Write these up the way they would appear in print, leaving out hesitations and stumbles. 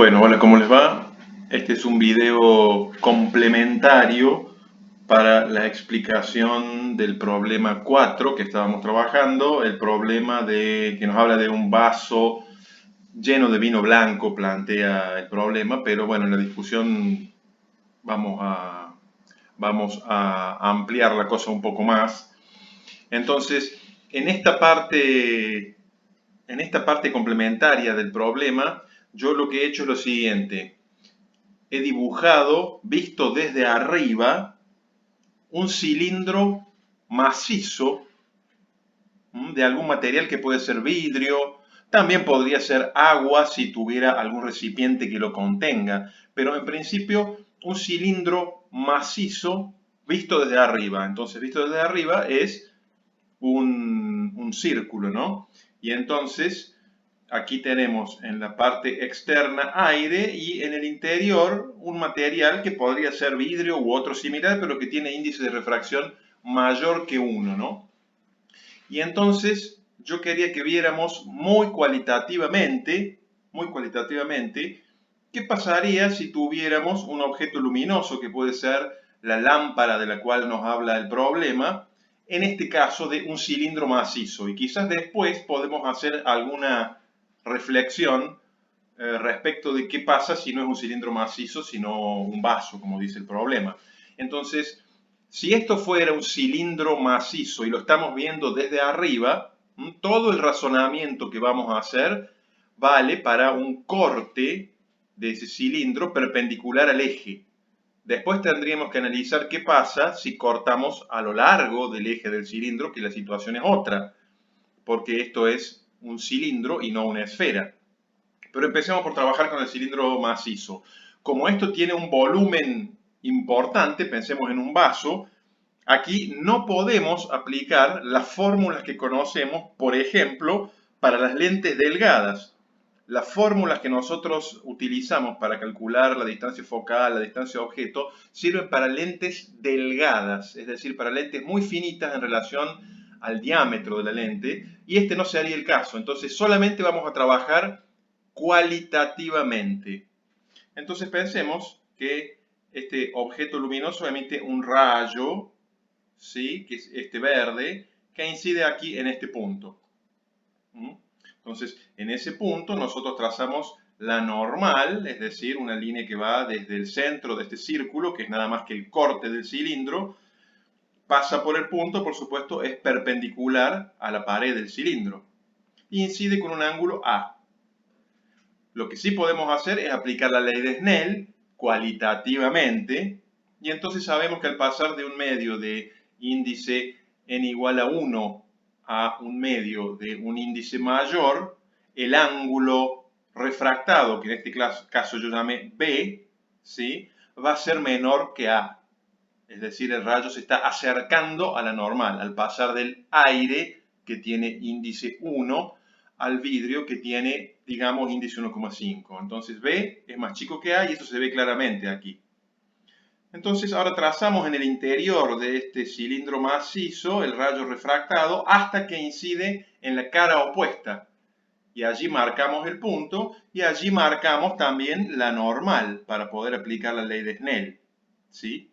Bueno, hola, ¿cómo les va? Este es un video complementario para la explicación del problema 4 que estábamos trabajando, el problema que nos habla de un vaso lleno de vino blanco, plantea el problema, pero bueno, en la discusión vamos a, vamos a ampliar la cosa un poco más. Entonces, en esta parte, en esta parte complementaria del problema, yo lo que he hecho es lo siguiente. He dibujado, visto desde arriba, un cilindro macizo de algún material que puede ser vidrio, también podría ser agua si tuviera algún recipiente que lo contenga, pero en principio un cilindro macizo visto desde arriba. Entonces, visto desde arriba es un círculo, ¿no? Y entonces aquí tenemos en la parte externa aire y en el interior un material que podría ser vidrio u otro similar, pero que tiene índice de refracción mayor que 1, ¿no? Y entonces yo quería que viéramos muy cualitativamente, qué pasaría si tuviéramos un objeto luminoso que puede ser la lámpara de la cual nos habla el problema, en este caso de un cilindro macizo. Y quizás después podemos hacer alguna reflexión respecto de qué pasa si no es un cilindro macizo, sino un vaso, como dice el problema. Entonces, si esto fuera un cilindro macizo y lo estamos viendo desde arriba, todo el razonamiento que vamos a hacer vale para un corte de ese cilindro perpendicular al eje. Después tendríamos que analizar qué pasa si cortamos a lo largo del eje del cilindro, que la situación es otra, porque esto es un cilindro y no una esfera. Pero empecemos por trabajar con el cilindro macizo. Como esto tiene un volumen importante, pensemos en un vaso, aquí no podemos aplicar las fórmulas que conocemos, por ejemplo, para las lentes delgadas. Las fórmulas que nosotros utilizamos para calcular la distancia focal, la distancia de objeto, sirven para lentes delgadas, es decir, para lentes muy finitas en relación al diámetro de la lente, y este no sería el caso. Entonces, solamente vamos a trabajar cualitativamente. Entonces, pensemos que este objeto luminoso emite un rayo, ¿sí? Que es este verde, que incide aquí en este punto. Entonces, en ese punto nosotros trazamos la normal, es decir, una línea que va desde el centro de este círculo, que es nada más que el corte del cilindro, pasa por el punto, por supuesto, es perpendicular a la pared del cilindro y incide con un ángulo A. Lo que sí podemos hacer es aplicar la ley de Snell cualitativamente, y entonces sabemos que al pasar de un medio de índice n igual a 1 a un medio de un índice mayor, el ángulo refractado, que en este caso yo llamé B, ¿sí?, va a ser menor que A. Es decir, el rayo se está acercando a la normal, al pasar del aire, que tiene índice 1, al vidrio, que tiene, digamos, índice 1,5. Entonces B es más chico que A y eso se ve claramente aquí. Entonces ahora trazamos en el interior de este cilindro macizo el rayo refractado hasta que incide en la cara opuesta. Y allí marcamos el punto y allí marcamos también la normal para poder aplicar la ley de Snell, ¿sí?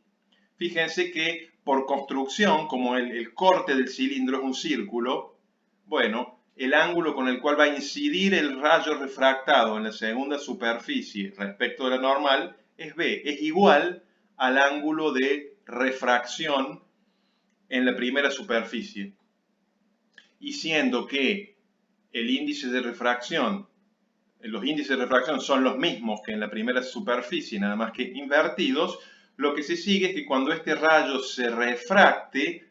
Fíjense que por construcción, como el corte del cilindro es un círculo, bueno, el ángulo con el cual va a incidir el rayo refractado en la segunda superficie respecto de la normal es B, es igual al ángulo de refracción en la primera superficie. Y siendo que el índice de refracción, los índices de refracción son los mismos que en la primera superficie, nada más que invertidos, lo que se sigue es que cuando este rayo se refracte,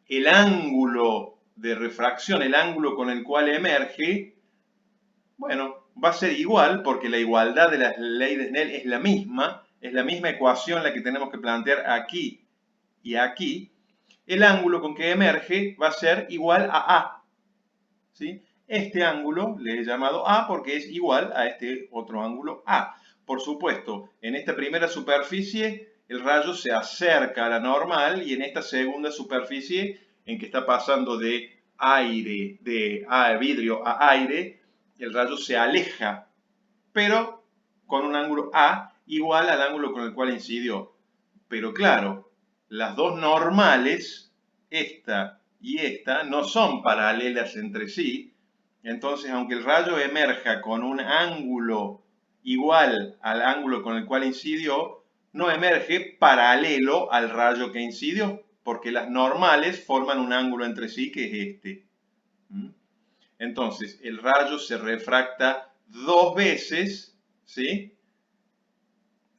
el ángulo de refracción, el ángulo con el cual emerge, bueno, va a ser igual porque la igualdad de la ley de Snell es la misma ecuación la que tenemos que plantear aquí y aquí. El ángulo con que emerge va a ser igual a A, ¿sí? Este ángulo le he llamado A porque es igual a este otro ángulo A. Por supuesto, en esta primera superficie el rayo se acerca a la normal y en esta segunda superficie en que está pasando de aire, de vidrio a aire, el rayo se aleja. Pero con un ángulo A igual al ángulo con el cual incidió. Pero claro, las dos normales, esta y esta, no son paralelas entre sí. Entonces, aunque el rayo emerja con un ángulo igual al ángulo con el cual incidió, no emerge paralelo al rayo que incidió, porque las normales forman un ángulo entre sí que es este. Entonces, el rayo se refracta dos veces, ¿sí?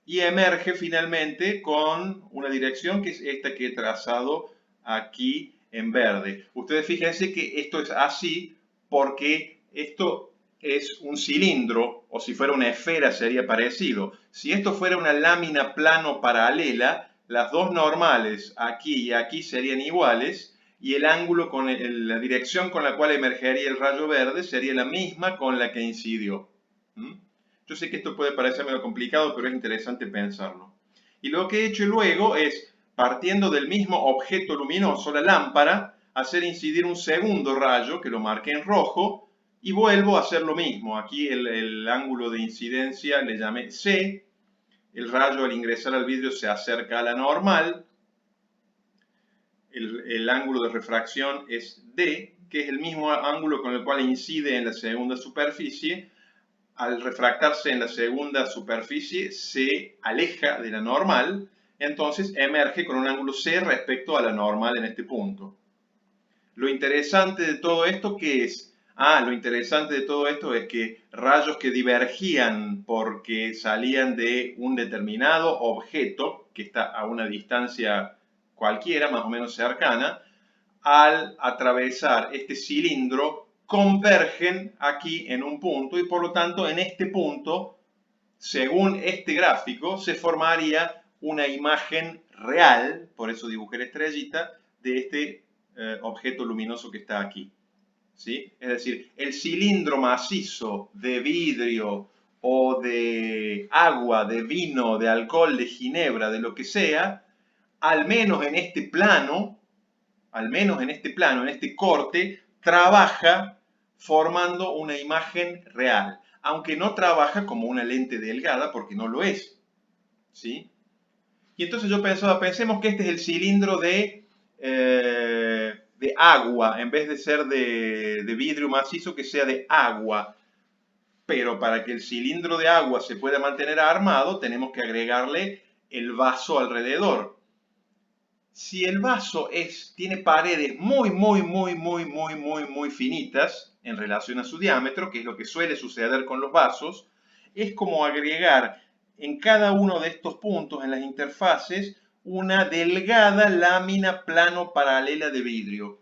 Y emerge finalmente con una dirección que es esta que he trazado aquí en verde. Ustedes fíjense que esto es así porque esto es un cilindro, o si fuera una esfera sería parecido. Si esto fuera una lámina plano paralela, las dos normales aquí y aquí serían iguales y el ángulo con la dirección con la cual emergería el rayo verde sería la misma con la que incidió. Yo sé que esto puede parecer medio complicado, pero es interesante pensarlo. Y lo que he hecho luego es, partiendo del mismo objeto luminoso, la lámpara, hacer incidir un segundo rayo, que lo marqué en rojo, y vuelvo a hacer lo mismo. Aquí el ángulo de incidencia le llamé C, el rayo al ingresar al vidrio se acerca a la normal, el ángulo de refracción es D, que es el mismo ángulo con el cual incide en la segunda superficie. Al refractarse en la segunda superficie se aleja de la normal, entonces emerge con un ángulo C respecto a la normal en este punto. Lo interesante de todo esto, ¿qué es? Lo interesante de todo esto es que rayos que divergían porque salían de un determinado objeto que está a una distancia cualquiera, más o menos cercana, al atravesar este cilindro convergen aquí en un punto y por lo tanto en este punto, según este gráfico, se formaría una imagen real, por eso dibujé la estrellita, de este objeto luminoso que está aquí. ¿Sí? Es decir, el cilindro macizo de vidrio o de agua, de vino, de alcohol, de ginebra, de lo que sea, al menos en este plano, en este corte, trabaja formando una imagen real, aunque no trabaja como una lente delgada porque no lo es. ¿Sí? Y entonces yo pensemos que este es el cilindro de agua, en vez de ser de vidrio macizo, que sea de agua. Pero para que el cilindro de agua se pueda mantener armado, tenemos que agregarle el vaso alrededor. Si el vaso tiene paredes muy finitas en relación a su diámetro, que es lo que suele suceder con los vasos, es como agregar en cada uno de estos puntos, en las interfaces, una delgada lámina plano paralela de vidrio.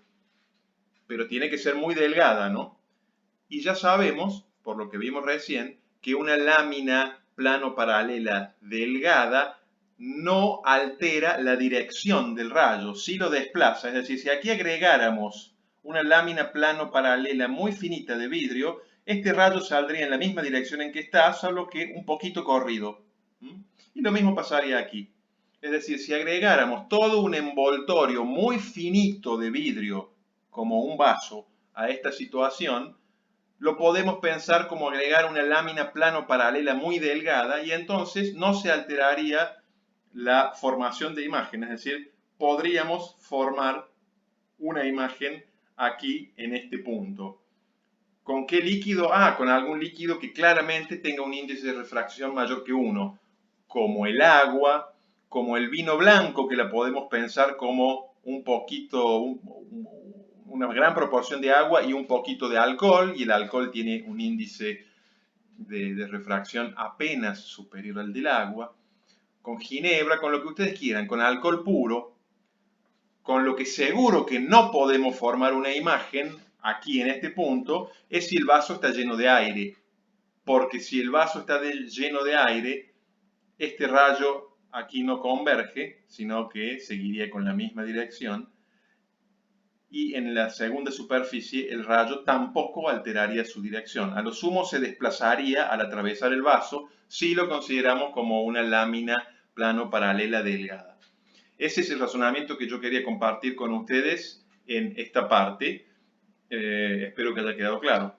Pero tiene que ser muy delgada, ¿no? Y ya sabemos, por lo que vimos recién, que una lámina plano paralela delgada no altera la dirección del rayo, sí lo desplaza. Es decir, si aquí agregáramos una lámina plano paralela muy finita de vidrio, este rayo saldría en la misma dirección en que está, solo que un poquito corrido. Y lo mismo pasaría aquí. Es decir, si agregáramos todo un envoltorio muy finito de vidrio, como un vaso, a esta situación, lo podemos pensar como agregar una lámina plano paralela muy delgada y entonces no se alteraría la formación de imagen, es decir, podríamos formar una imagen aquí en este punto. ¿Con qué líquido? Con algún líquido que claramente tenga un índice de refracción mayor que 1, como el agua, como el vino blanco, que la podemos pensar como un poquito, una gran proporción de agua y un poquito de alcohol, y el alcohol tiene un índice de refracción apenas superior al del agua, con ginebra, con lo que ustedes quieran, con alcohol puro, con lo que seguro que no podemos formar una imagen aquí en este punto es si el vaso está lleno de aire, porque si el vaso está lleno de aire, este rayo aquí no converge, sino que seguiría con la misma dirección, y en la segunda superficie el rayo tampoco alteraría su dirección. A lo sumo se desplazaría al atravesar el vaso si lo consideramos como una lámina plano paralela delgada. Ese es el razonamiento que yo quería compartir con ustedes en esta parte. Espero que haya quedado claro.